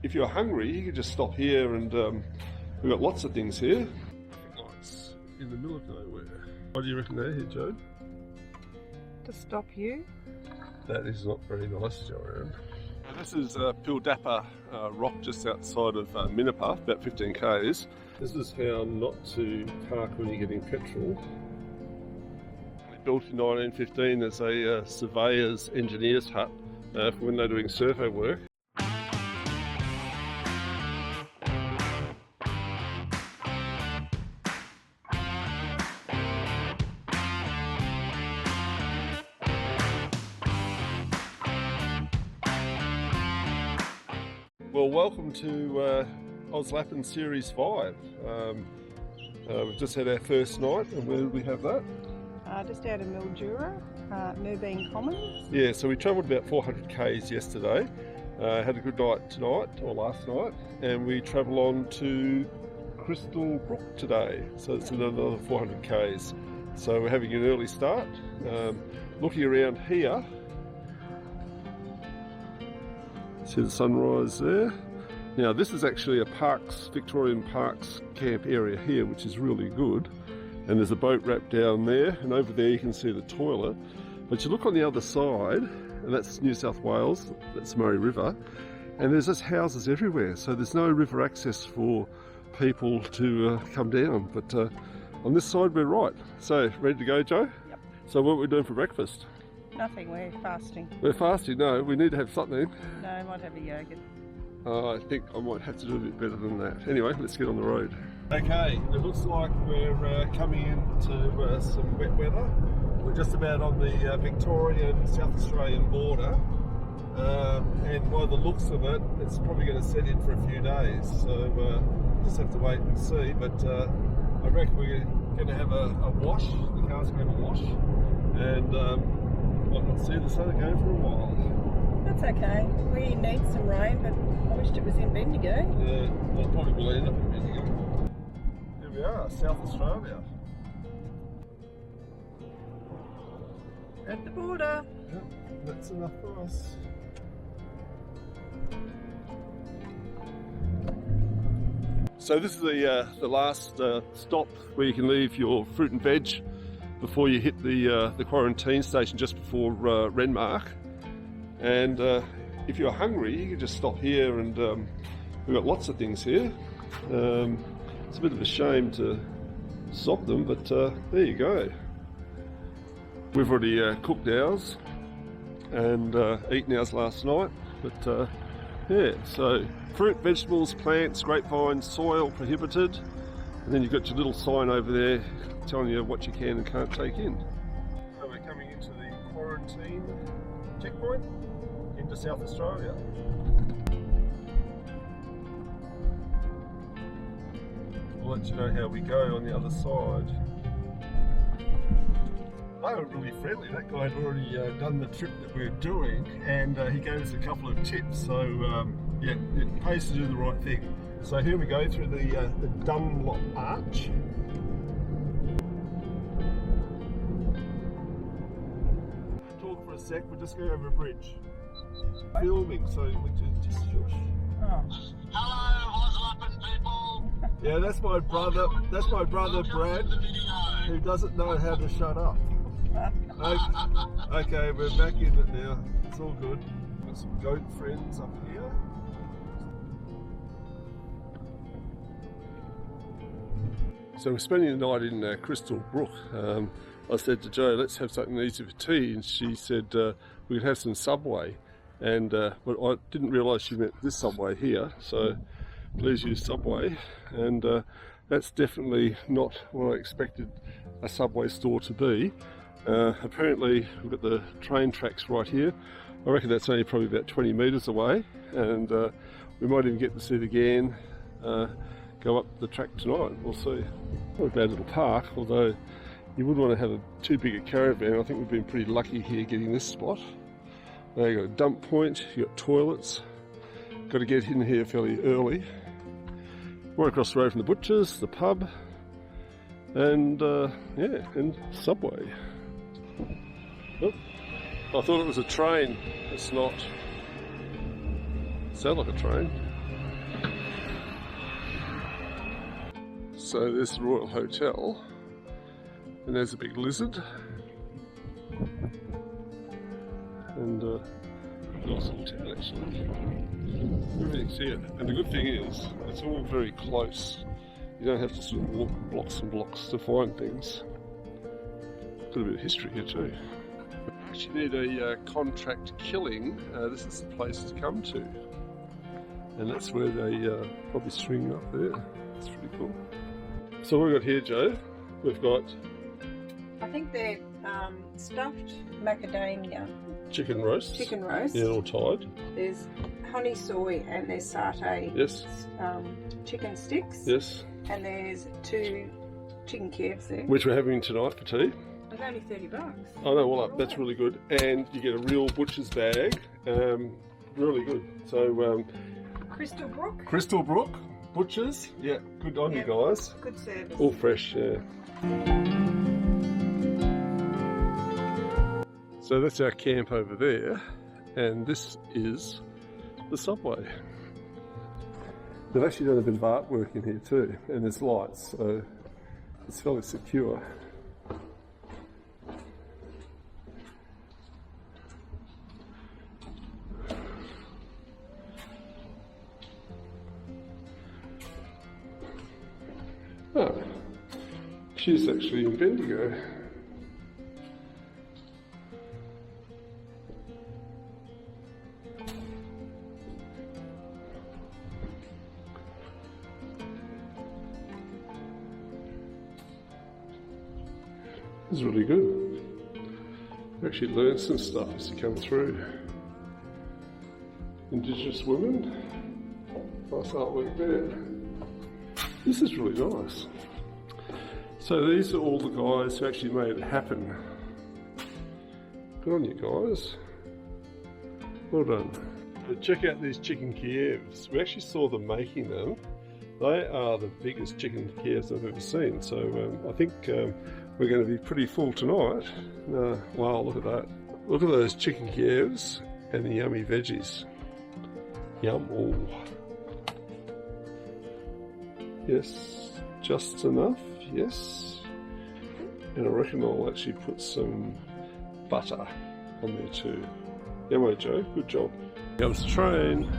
if you're hungry, you can just stop here, and we've got lots of things here. Nice, in the middle of nowhere. What do you reckon they're here, Joe? To stop you? That is not very nice, Joanne. This is Pildappa Rock just outside of Minnipa, about 15 k's. This is how not to park when you're getting petrol. Built in 1915 as a surveyor's engineer's hut for when they're doing survey work. Well, welcome to OZLAPN Series 5. We've just had our first night, and where did we have that? Just out of Mildura, Merbein Commons. Yeah, so we travelled about 400 k's yesterday, had a good night tonight, or last night, and we travel on to Crystal Brook today, so it's another 400 k's. So we're having an early start. Looking around here, see the sunrise there. Now this is actually a Victorian Parks camp area here, which is really good. And there's a boat wrap down there, and over there you can see the toilet. But you look on the other side, and that's New South Wales, that's Murray River, and there's just houses everywhere. So there's no river access for people to come down. But on this side we're right. So ready to go, Joe? Yep. So what are we doing for breakfast? Nothing, we're fasting. We're fasting? No, we need to have something. No, I might have a yogurt. I think I might have to do a bit better than that. Anyway, let's get on the road. Okay, it looks like we're coming into some wet weather. We're just about on the Victorian South Australian border, and by the looks of it, it's probably going to set in for a few days. So we'll just have to wait and see. But I reckon we're going to have a wash. The car's going to have a wash, and might not see the sun again for a while. That's okay. We need some rain, but I wished it was in Bendigo. Yeah, well, probably will end up in Bendigo. Here we are, South Australia. At the border. Yep, that's enough for us. So this is the last stop where you can leave your fruit and veg before you hit the quarantine station just before Renmark. And if you're hungry, you can just stop here, and we've got lots of things here. It's a bit of a shame to stop them, but there you go. We've already cooked ours and eaten ours last night, but yeah, so fruit, vegetables, plants, grapevines, soil prohibited, and then you've got your little sign over there telling you what you can and can't take in. So we're coming into the quarantine checkpoint into South Australia. We'll let you know how we go on the other side. They were really friendly. That guy had already done the trip that we were doing, and he gave us a couple of tips. So yeah, it pays to do the right thing. So here we go through the Dunlop Arch. Talk for a sec. We're just going over a bridge. Filming, so we just shush. Oh. Hello, OZLAPN people. Yeah, that's my brother. That's my brother Brad, who doesn't know how to shut up. Okay, we're back in it now. It's all good. Got some goat friends up here. So we're spending the night in Crystal Brook. I said to Jo, let's have something easy for tea, and she said we could have some Subway. And but I didn't realise she meant this Subway here, so please use Subway. And that's definitely not what I expected a Subway store to be. Apparently we've got the train tracks right here. I reckon that's only probably about 20 metres away, and we might even get to see it again, go up the track tonight. We'll see. Not a bad little park, although you wouldn't want to have too big a caravan. I think we've been pretty lucky here getting this spot. Now you've got a dump point, you've got toilets, got to get in here fairly early. Right across the road from the butchers, the pub, and yeah, and Subway. Oh, I thought it was a train. It's not. Sounds like a train. So there's the Royal Hotel, and there's a big lizard, and nice little town actually. Everything's here, and the good thing is it's all very close. You don't have to sort of walk blocks and blocks to find things. Got a bit of history here too. If you need a contract killing, this is the place to come to, and that's where they probably string up there. It's pretty cool. So what we've got here, Joe, we've got... I think they're stuffed macadamia. Chicken roast. Chicken roast. Yeah, all tied. There's honey soy and there's satay. Yes. Chicken sticks. Yes. And there's 2 chicken Kievs there. Which we're having tonight for tea. It's only $30. Oh no, well that's really good. And you get a real butcher's bag. Really good. So... Crystal Brook. Crystal Brook. Butchers. Yeah, good on you guys. Good service. All fresh, yeah. So that's our camp over there, and this is the subway. They've actually done a bit of artwork in here too, and there's lights, so it's fairly secure. Oh, she's actually in Bendigo. This is really good. You actually learn some stuff as you come through. Indigenous women. Nice artwork there. This is really nice. So these are all the guys who actually made it happen. Good on you guys. Well done. But check out these chicken Kievs. We actually saw them making them. They are the biggest chicken Kievs I've ever seen. So I think we're going to be pretty full tonight. Wow, look at that. Look at those chicken Kievs and the yummy veggies. Yum. Oh. Yes, just enough, yes. And I reckon I'll actually put some butter on there too. Yummo, Joe, good job. Here comes the train.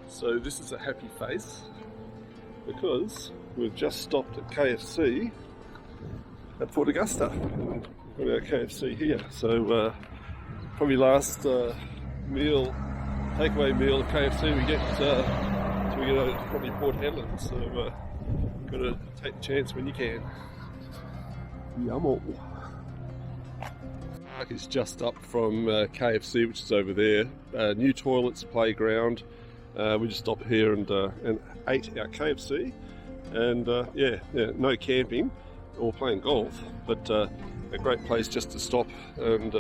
So this is a happy face because we've just stopped at KFC at Port Augusta. We've got our KFC here. So probably last meal, takeaway meal at KFC we get till we get to probably Port Hedland. So got to take the chance when you can. Yummo. Park is just up from KFC, which is over there. New toilets, playground. We just stopped here and ate our KFC, and yeah, no camping or playing golf, but a great place just to stop and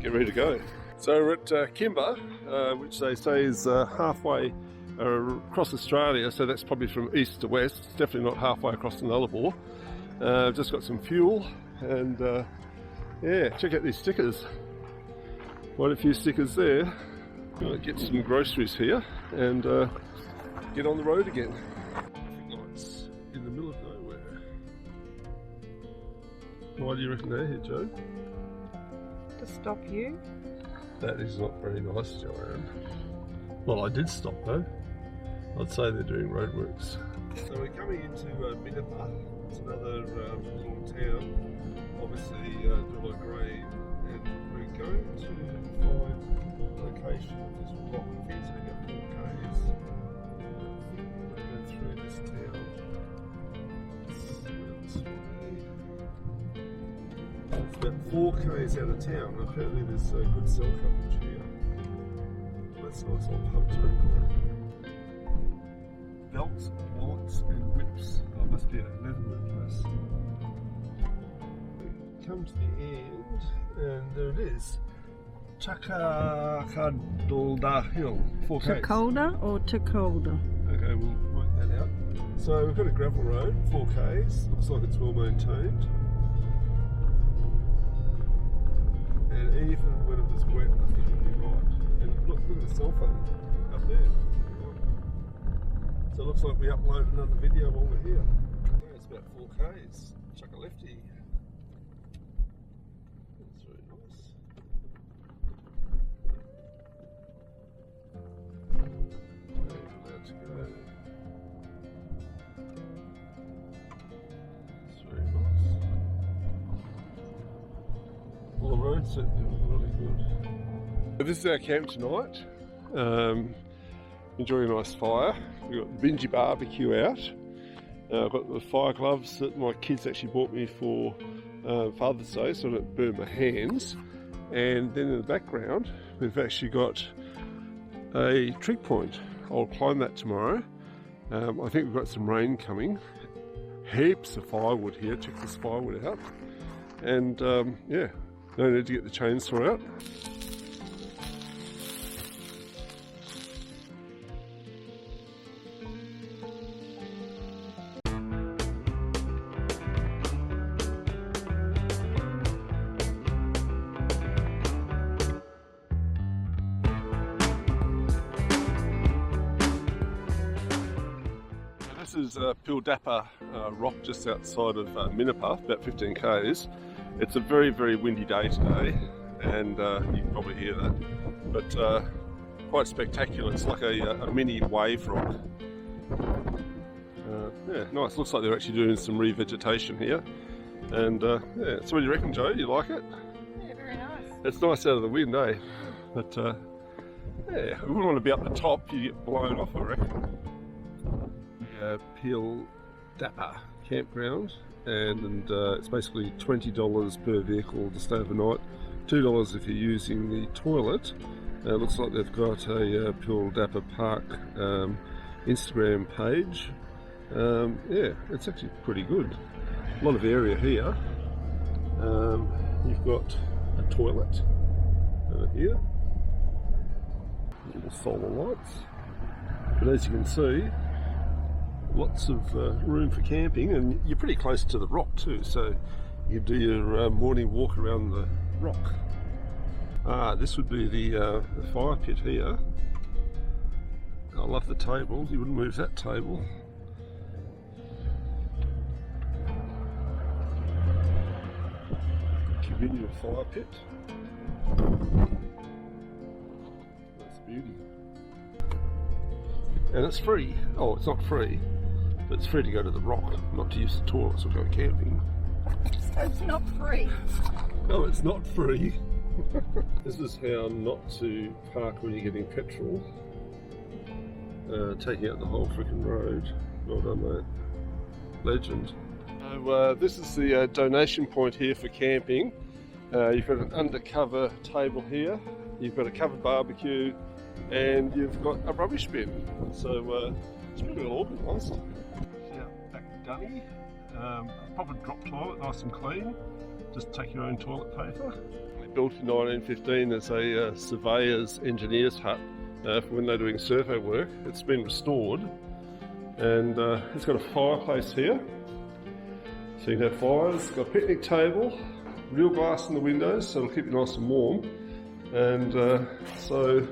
get ready to go. So we're at Kimba, which they say is halfway across Australia, so that's probably from east to west. It's definitely not halfway across the Nullarbor. Just got some fuel, and yeah, check out these stickers. Quite a few stickers there. Gonna get some groceries here and get on the road again. Lights in the middle of nowhere. Why do you reckon they're here, Joe? To stop you? That is not very nice, Joanne. Well, I did stop though. I'd say they're doing roadworks. So we're coming into Minnipa. It's another little town. Obviously, do a lot of grain, and we're going to find location of this rock fencing at 4 k's. Go through this town. It's about 4 k's out of town. Apparently there's good cell coverage here. that's a nice old pub too. Belts, wallets and whips. Oh, it must be a leatherwork place. We come to the end and there it is. Tcharkulda Hill, 4K. Tchkuldah or Tchkuldah? Okay, we'll work that out. So we've got a gravel road, 4Ks, looks like it's well maintained. And even when it was wet, I think it'd be right. And look at the cell phone up there. So it looks like we uploaded another video while we're here. Yeah, it's about 4Ks. Chuck a lefty. That's very nice. Okay, allowed to go. That's very nice. Well, the road's certainly really good. This is our camp tonight. Enjoying a nice fire. We've got the Benji barbecue out. I've got the fire gloves that my kids actually bought me for Father's Day so I don't burn my hands. And then in the background, we've actually got a trig point. I'll climb that tomorrow. I think we've got some rain coming. Heaps of firewood here. Check this firewood out. And yeah, no need to get the chainsaw out. This is Pildappa Rock just outside of Minnipa, about 15 k's. It's a very, very windy day today, and you can probably hear that, but quite spectacular. It's like a mini wave rock. Yeah, nice. Looks like they're actually doing some revegetation here, and yeah. So what do you reckon, Joe? You like it? Yeah, very nice. It's nice out of the wind, eh? But yeah, we wouldn't want to be up the top. You get blown off, I reckon. Pildappa campground, and it's basically $20 per vehicle to stay overnight, $2 if you're using the toilet. Looks like they've got a Pildappa Park Instagram page. Yeah, it's actually pretty good. A lot of area here. You've got a toilet here, little solar lights, but as you can see, lots of room for camping, and you're pretty close to the rock too, so you do your morning walk around the rock. This would be the fire pit here. I love the table. You wouldn't move that table. Communal fire pit. That's beauty. And it's free. Oh, it's not free. But it's free to go to the rock, not to use the toilets or go camping. So it's not free. No, it's not free. This is how not to park when you're getting petrol. Taking out the whole freaking road. Well done, mate. Legend. So this is the donation point here for camping. You've got an undercover table here. You've got a covered barbecue, and you've got a rubbish bin. So it's pretty well organised. Dunny. Proper drop toilet, nice and clean. Just take your own toilet paper. Built in 1915 as a surveyor's engineer's hut for when they're doing survey work. It's been restored, and it's got a fireplace here, so you can have fires. It's got a picnic table, real glass in the windows, so it'll keep you nice and warm. And so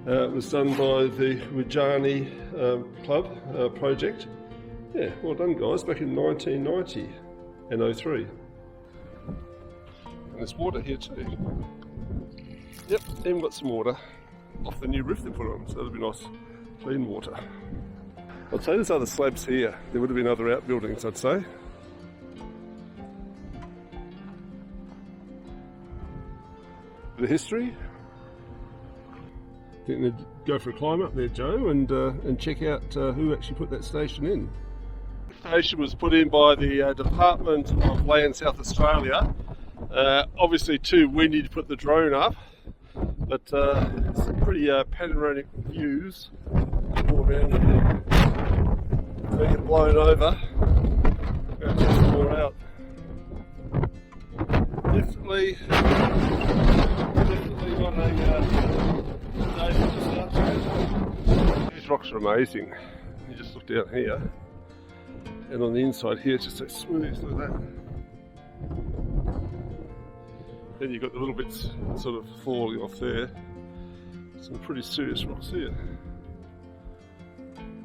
it was done by the Wijani Club project. Yeah, well done guys, back in 1990 and 03. And there's water here too. Yep, even got some water off the new roof they put on, so that'll be nice, clean water. I'd say there's other slabs here. There would have been other outbuildings, I'd say. Bit of history. I think they'd go for a climb up there, Joe, and check out who actually put that station in. The station was put in by the Department of Land South Australia. Obviously too windy to put the drone up, But some pretty panoramic views all around here. If they get blown over, it's just more out. Definitely not a day for just outside. These rocks are amazing. You just look down here, and on the inside here it's just so smooth like that. Then you've got the little bits sort of falling off there. Some pretty serious rocks here.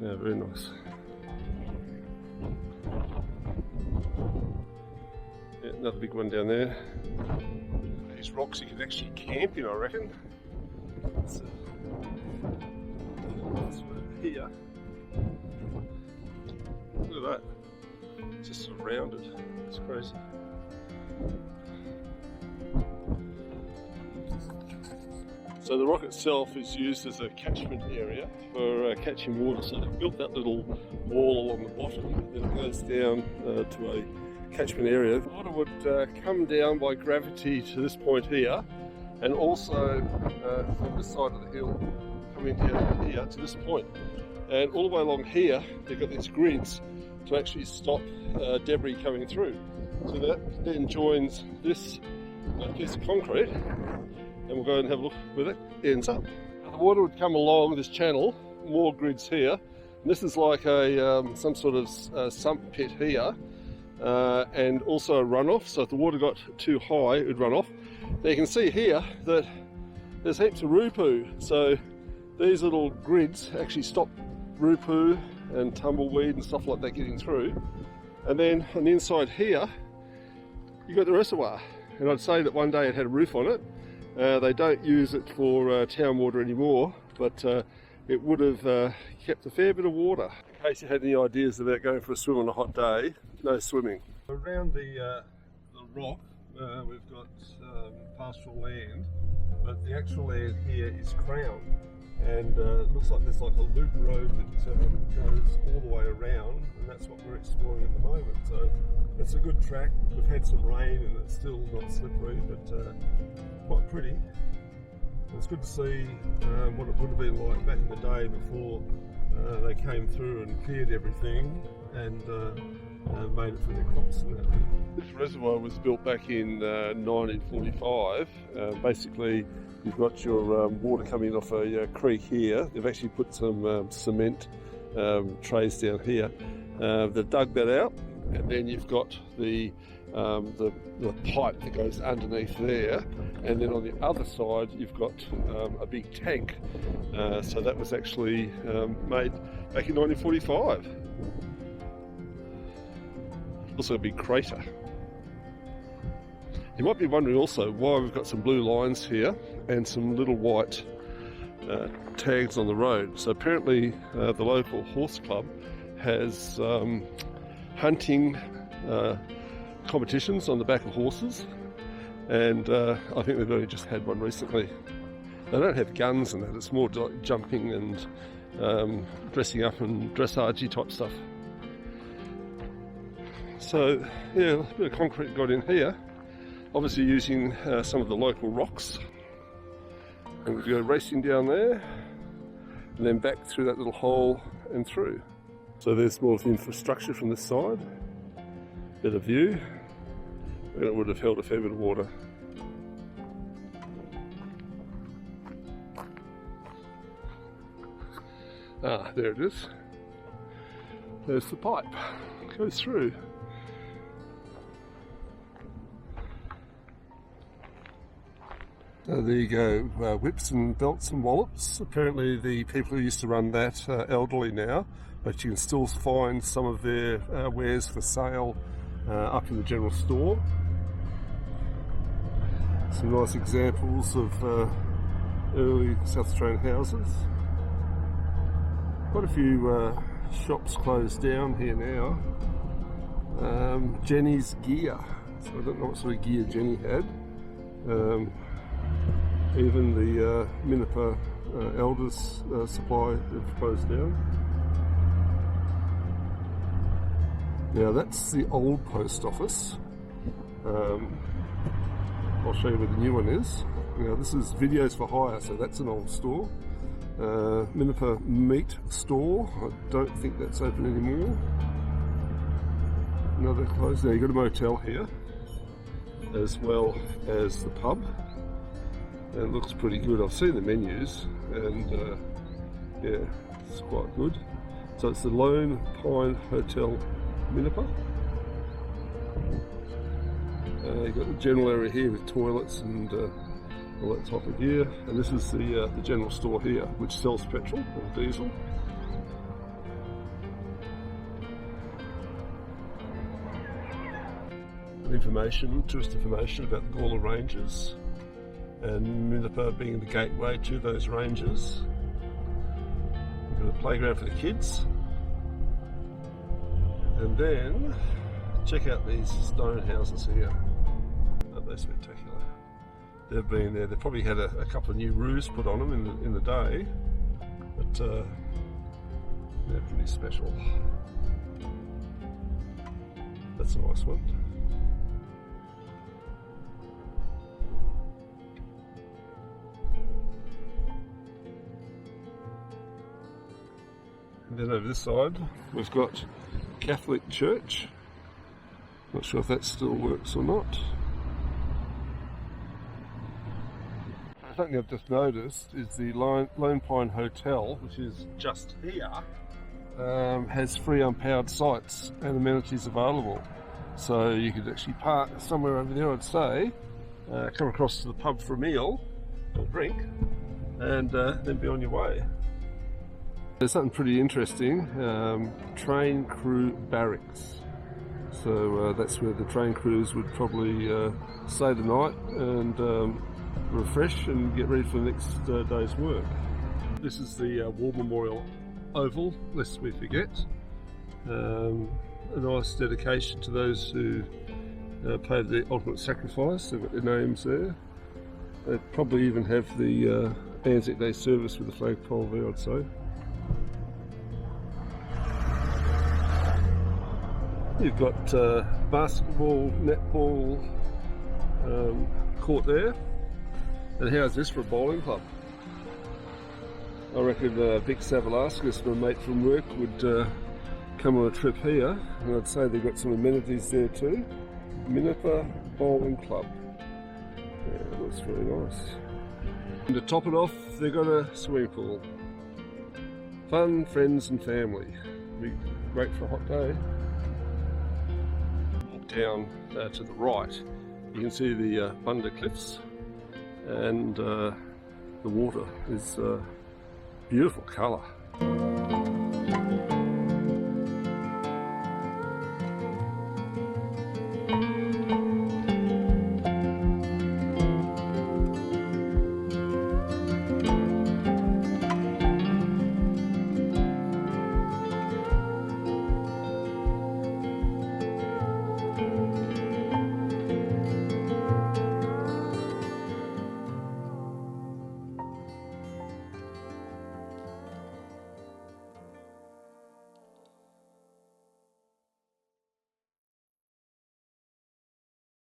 Yeah, very nice. Yeah, another big one down there. These rocks you can actually camp in, I reckon. So, this one here. Look at that. It's just sort of rounded. It's crazy. So the rock itself is used as a catchment area for catching water. So they've built that little wall along the bottom, then it goes down to a catchment area. The water would come down by gravity to this point here, and also from this side of the hill coming down here to this point. And all the way along here, they've got these grids to actually stop debris coming through. So that then joins this piece of concrete, and we'll go and have a look where that ends up. Now the water would come along this channel, more grids here, and this is like a some sort of sump pit here, and also a runoff. So if the water got too high, it would run off. Now you can see here that there's heaps of rupu. So these little grids actually stop rupu and tumbleweed and stuff like that getting through. And then on the inside here, you've got the reservoir. And I'd say that one day it had a roof on it. They don't use it for town water anymore, but it would have kept a fair bit of water. In case you had any ideas about going for a swim on a hot day, no swimming. Around the rock, we've got pastoral land, but the actual land here is crown. And it looks like there's like a loop road that goes all the way around, and that's what we're exploring at the moment. So it's a good track. We've had some rain and it's still not slippery, but quite pretty. It's good to see what it would have been like back in the day before they came through and cleared everything and made it for their crops and that. This reservoir was built back in 1945. Basically, you've got your water coming off a creek here. They've actually put some cement trays down here. They've dug that out, and then you've got the pipe that goes underneath there, and then on the other side you've got a big tank. So that was actually made back in 1945. Also a big crater. You might be wondering also why we've got some blue lines here and some little white tags on the road. So apparently the local horse club has hunting competitions on the back of horses, and I think they've only just had one recently. They don't have guns and that, it's more like jumping and dressing up and dressage type stuff. So yeah, a bit of concrete got in here, obviously using some of the local rocks, and we go racing down there and then back through that little hole and through. So there's more of the infrastructure from this side, better view, and it would have held a fair bit of water. Ah, there it is. There's the pipe, goes through. There you go, whips and belts and wallops. Apparently the people who used to run that are elderly now, but you can still find some of their wares for sale up in the general store. Some nice examples of early South Australian houses. Quite a few shops closed down here now. Jenny's Gear, so I don't know what sort of gear Jenny had. Even the Minnipa Elders supply have closed down. Now that's the old post office. I'll show you where the new one is. Now this is Videos for Hire, so that's an old store. Minnipa Meat Store, I don't think that's open anymore. Another closed. Now you've got a motel here, as well as the pub. And it looks pretty good. I've seen the menus, and yeah, it's quite good. So it's the Lone Pine Hotel Minnipa. You've got the general area here with toilets and all that type of gear, and this is the general store here, which sells petrol or diesel. Information, tourist information about the Gawler Ranges, and Minnipa being the gateway to those ranges. We've got a playground for the kids, and then check out these stone houses here. Aren't they spectacular? They've been there. They've probably had a couple of new roofs put on them in the day, but they're pretty special. That's a nice one. And then over this side, we've got Catholic Church. Not sure if that still works or not. Something I've just noticed is the Lone Pine Hotel, which is just here, has free unpowered sites and amenities available. So you could actually park somewhere over there, I'd say, come across to the pub for a meal or drink, and then be on your way. There's something pretty interesting, train crew barracks. So that's where the train crews would probably stay the night and refresh and get ready for the next day's work. This is the War Memorial Oval, lest we forget. A nice dedication to those who paid the ultimate sacrifice. They've got their names there. They probably even have the Anzac Day service with the flagpole there, I'd say. You've got basketball, netball court there. And how's this for a bowling club? I reckon Vic Savalaskis, my mate from work, would come on a trip here, and I'd say they've got some amenities there too. Minnipa Bowling Club. Yeah, it looks really nice. And to top it off, they've got a swimming pool. Fun, friends and family. Be great for a hot day. Down to the right, you can see the Bunda Cliffs, and the water is beautiful colour.